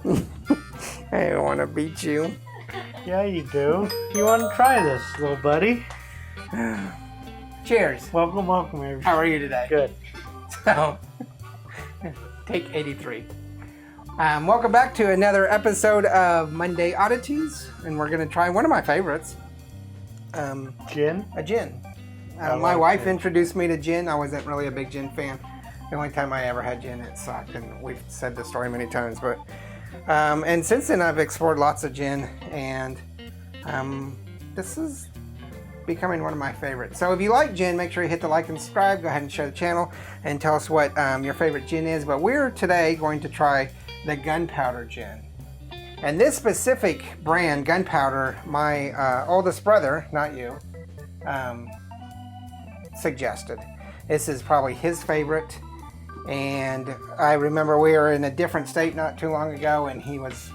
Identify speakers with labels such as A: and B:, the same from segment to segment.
A: I don't want to beat you.
B: Yeah, you do. You want to try this, little buddy?
A: Cheers.
B: Welcome, everybody.
A: How are you today?
B: Good.
A: So, take 83. Welcome back to another episode of Monday Oddities, and we're going to try one of my favorites.
B: Gin?
A: A gin.
B: I
A: My
B: like
A: wife
B: gin.
A: introduced me to gin. I wasn't really a big gin fan. The only time I ever had gin, it sucked, and we've said the story many times. But and since then, I've explored lots of gin, and this is becoming one of my favorites. So if you like gin, make sure you hit the like and subscribe. Go ahead and share the channel, and tell us what your favorite gin is. But we're today going to try the gunpowder gin. And this specific brand, Gunpowder, my oldest brother, not you, suggested. This is probably his favorite. And I remember we were in a different state not too long ago, and he was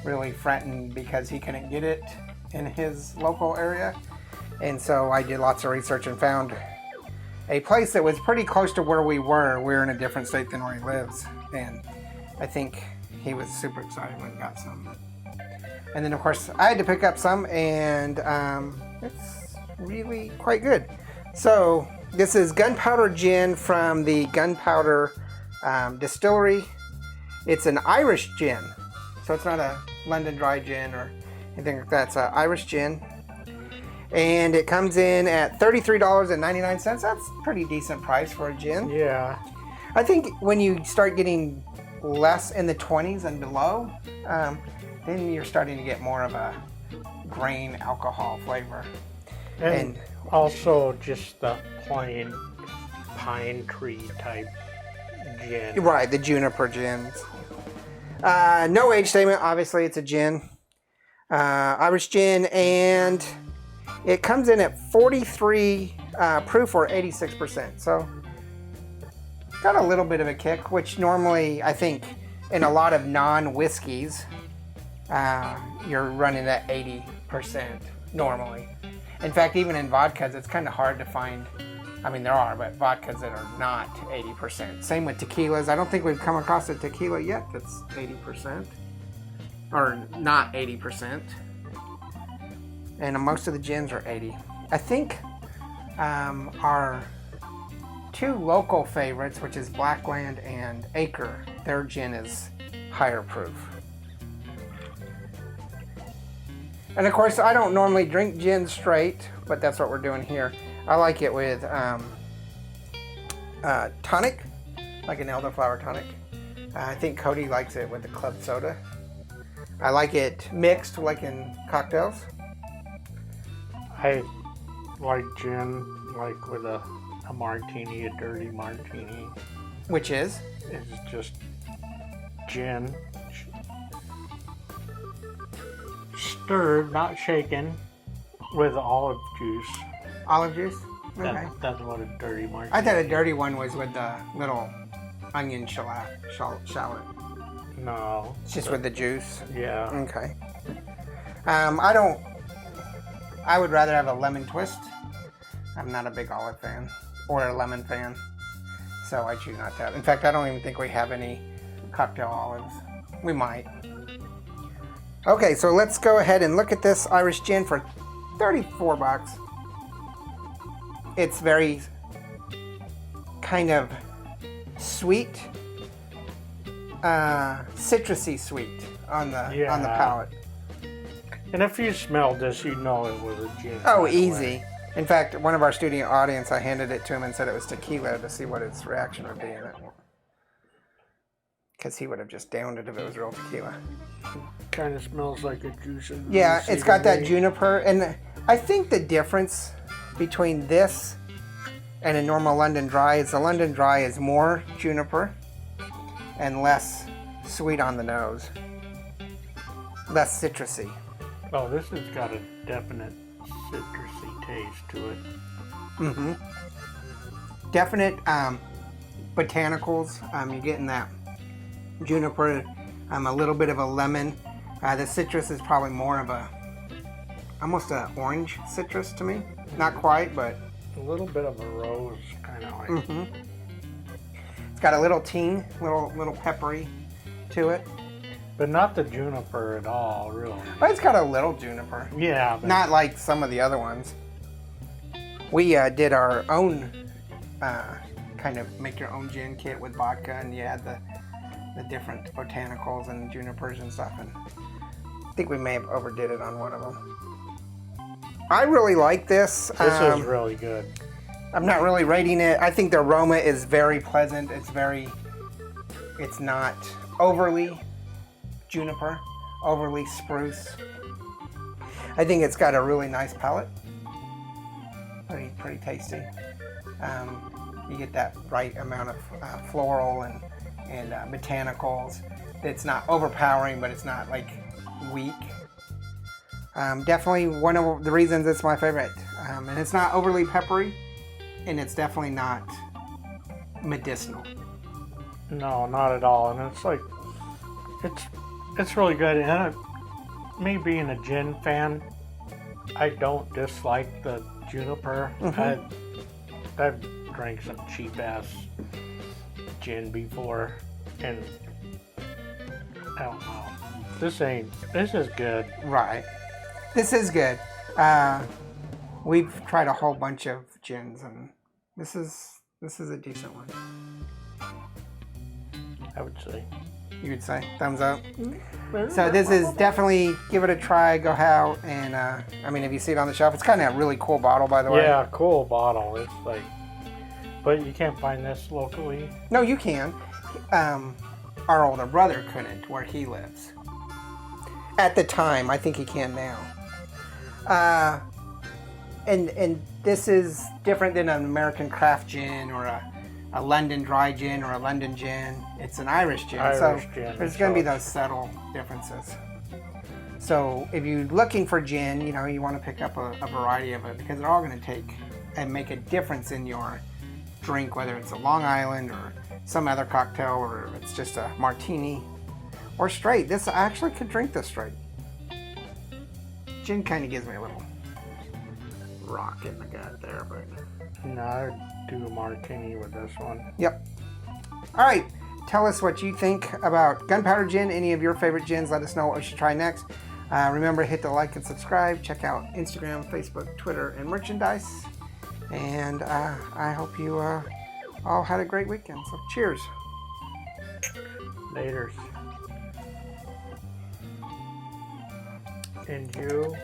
A: really fretting because he couldn't get it in his local area. And so I did lots of research and found a place that was pretty close to where we were. We were in a different state than where he lives. And I think he was super excited when he got some. And then, of course, I had to pick up some, and it's really quite good. So this is Gunpowder Gin from the Gunpowder Distillery. It's an Irish gin. So it's not a London Dry gin or anything like that. It's an Irish gin. And it comes in at $33.99. That's a pretty decent price for a gin.
B: Yeah.
A: I think when you start getting less in the 20s and below, then you're starting to get more of a grain alcohol flavor.
B: And also just the plain pine tree type gin.
A: Right, the juniper gins. No age statement, obviously it's a gin. Irish gin, and it comes in at 43 proof or 86%. So got a little bit of a kick, which normally I think in a lot of non-whiskeys, you're running at 80% normally. In fact, even in vodkas, it's kind of hard to find. I mean, there are, but vodkas that are not 80%. Same with tequilas. I don't think we've come across a tequila yet that's 80%. Or not 80%. And most of the gins are 80. I think our two local favorites, which is Blackland and Acre, their gin is higher proof. And of course, I don't normally drink gin straight, but that's what we're doing here. I like it with tonic, like an elderflower tonic. I think Cody likes it with the club soda. I like it mixed, like in cocktails.
B: I like gin, like with a martini, a dirty martini.
A: Which is?
B: It's just gin. Stirred, not shaken, with olive juice.
A: Olive juice? Okay.
B: That's what a dirty martini.
A: I thought a dirty one was with the little onion shallot.
B: No.
A: It's just with the juice?
B: Yeah.
A: Okay. I would rather have a lemon twist. I'm not a big olive fan or a lemon fan, so I choose not to have. In fact, I don't even think we have any cocktail olives. We might. Okay, so let's go ahead and look at this Irish gin for 34 bucks. It's very kind of sweet, citrusy sweet on the palate.
B: And if you smelled this, you'd know it was a gin.
A: Oh,
B: right
A: easy.
B: away.
A: In fact, one of our studio audience, I handed it to him and said it was tequila to see what his reaction would be in it. Because he would have just downed it if it was real tequila.
B: Kind of smells like a juice.
A: Yeah, it's got that juniper. And I think the difference between this and a normal London Dry is the London Dry is more juniper and less sweet on the nose. Less citrusy.
B: Oh, this has got a definite citrusy taste to it.
A: Mm-hmm. Definite botanicals. You're getting that juniper, a little bit of a lemon. The citrus is probably more of almost an orange citrus to me. Not quite, but
B: a little bit of a rose, kind of like.
A: Mm-hmm. It's got a little ting, little peppery to it.
B: But not the juniper at all, really.
A: But it's got a little juniper.
B: Yeah. But
A: Not like some of the other ones. We did our own kind of make your own gin kit with vodka, and you had the different botanicals and junipers and stuff. And I think we may have overdid it on one of them. I really like this.
B: This is really good.
A: I'm not really rating it. I think the aroma is very pleasant. It's not overly juniper, overly spruce. I think it's got a really nice palate. Pretty tasty. You get that right amount of floral and botanicals. It's not overpowering, but it's not like weak. Definitely one of the reasons it's my favorite. And it's not overly peppery, and it's definitely not medicinal.
B: No, not at all. And it's like, it's really good. And me being a gin fan, I don't dislike the juniper. I've drank some cheap ass gin before, and I don't know. This is good.
A: Right. This is good. We've tried a whole bunch of gins, and this is a decent one.
B: I would say.
A: You would say thumbs up. So this is definitely, give it a try. Go out and I mean, if you see it on the shelf, it's kind of a really cool bottle, by the way.
B: Yeah, cool bottle. It's like, but you can't find this locally.
A: No, you can. Our older brother couldn't where he lives. At the time, I think he can now. And this is different than an American craft gin or a London dry gin or a London gin. It's an Irish gin. So there's going to be those subtle differences. So if you're looking for gin, you know, you want to pick up a variety of it, because they're all going to take and make a difference in your drink, whether it's a Long Island or some other cocktail, or it's just a martini or straight. I actually could drink this straight. Gin kind of gives me a little rock in the gut there, but
B: no, I'd do a martini with this one.
A: Yep. All right. Tell us what you think about gunpowder gin. Any of your favorite gins. Let us know what we should try next. Remember, hit the like and subscribe. Check out Instagram, Facebook, Twitter, and merchandise. And I hope you all had a great weekend. So cheers.
B: Laters. And you.